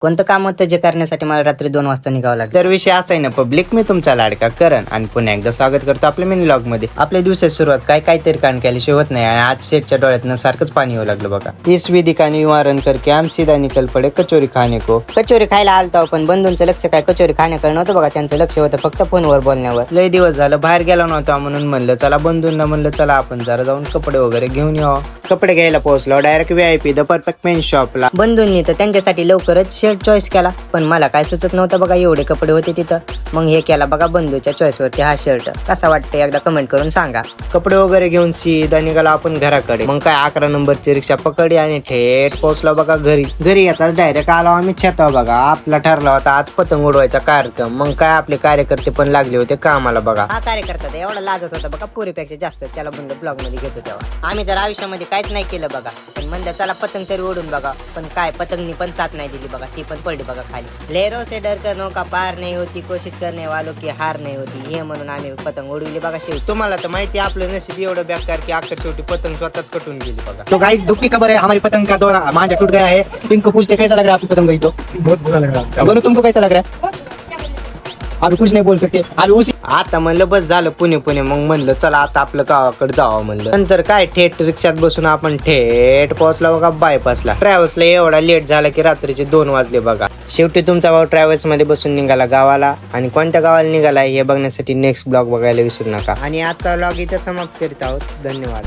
कोणतं काम होतं जे करण्यासाठी मला रात्री 2 वाजता निघावं लागलं. तर विषय असा आहे ना पब्लिक, मी तुमचा लाडका करण आणि पुन्हा एकदा स्वागत करतो आपल्या मिनी व्लॉग मध्ये. आपल्या दिवसाची सुरुवात काहीतरी कांड केल्याशिवाय होत नाही आणि आज शेटच्या डोळ्यातनं सारखंच पाणी येऊ लागलं बघा. इस विधी का निवारण करके आम सीधा निकल पडे कचोरी खाणे को. कचोरी खायला आलतो पण बंधूंचं लक्ष काय कचोरी खाण्याकडे नव्हतं बघा, त्यांचं लक्ष होतं फक्त फोनवर बोलण्यावर. लय दिवस झालं बाहेर गेला नव्हता म्हणून म्हणलं चला बंधूंना म्हणलं चला आपण जरा जाऊन कपडे वगैरे घेऊन यावं. कपडे घ्यायला पोहोचलो direct VIP the perfect main शॉपला. बंधूंनी तर त्यांच्यासाठी लवकरच शर्ट चॉईस केला पण मला काय सुचत नव्हतं बघा, एवढे कपडे होते तिथं. मग हे केला बघा बंधूच्या चॉईस वरती हा शर्ट. कसा वाटतं एकदा कमेंट करून सांगा. कपडे वगैरे घेऊन सीधा निघाला आपण घराकडे. मग काय 11 नंबरची रिक्षा पकडली आणि थेट पोहोचलो बघा घरी. घरी येताच डायरेक्ट आलो आम्ही छतावर बघा. आपला ठरला होता आज पतंग उडवायचा कार्यक्रम. मग काय आपले कार्यकर्ते पण लागले होते कामाला बघा. हा कार्यकर्ता एवढा लाजत होता बघा पुरीपेक्षा जास्त. त्याला म्हणलं ब्लॉग मध्ये घेतो तेव्हा. आम्ही जर आयुष्यामध्ये काहीच नाही केलं बघा पण म्हणलं चला पतंग तरी उडून बघा. पण काय पतंगनी पण साथ नाही दिली बघा, ती पण पडली बघा खाली. लेरो से डर कर नौका पार नहीं होती, कोशिश करने वालों की हार नहीं होती. हे म्हणून आम्ही पतंग उडविली बघा शेवटी. तुम्हाला तर माहिती आपलं नशीब एवढं बेकार की अखेर शेवटी पतंग स्वतःच कटून गेली बघा. तो गाइस दुख की खबर है, हमारी पतंग का दौरा मांझा टूट गया है. इनको पूछते कैसा लग रहा है आपकी पतंग गई तो. बहुत बुरा लग रहा है. बोलो तुमको कैसा लग रहा है. अभी कुछ नहीं बोल सकते. अभी उसी आता म्हणलं बस झालं पुणे. मग म्हणलं चला आता आपलं गावाकडे जावं म्हणलं. नंतर काय थेट रिक्षात बसून आपण थेट पोहोचला बघा बायपासला. ट्रॅव्हल्सला एवढा लेट झाला की रात्रीचे 2 वाजले बघा. शेवटी तुमचा भाऊ ट्रॅव्हल्स मध्ये बसून निघाला गावाला. आणि कोणत्या गावाला निघाला हे बघण्यासाठी नेक्स्ट ब्लॉग बघायला विसरू नका. आणि आजचा ब्लॉग इथे समाप्त करीत आहोत. धन्यवाद.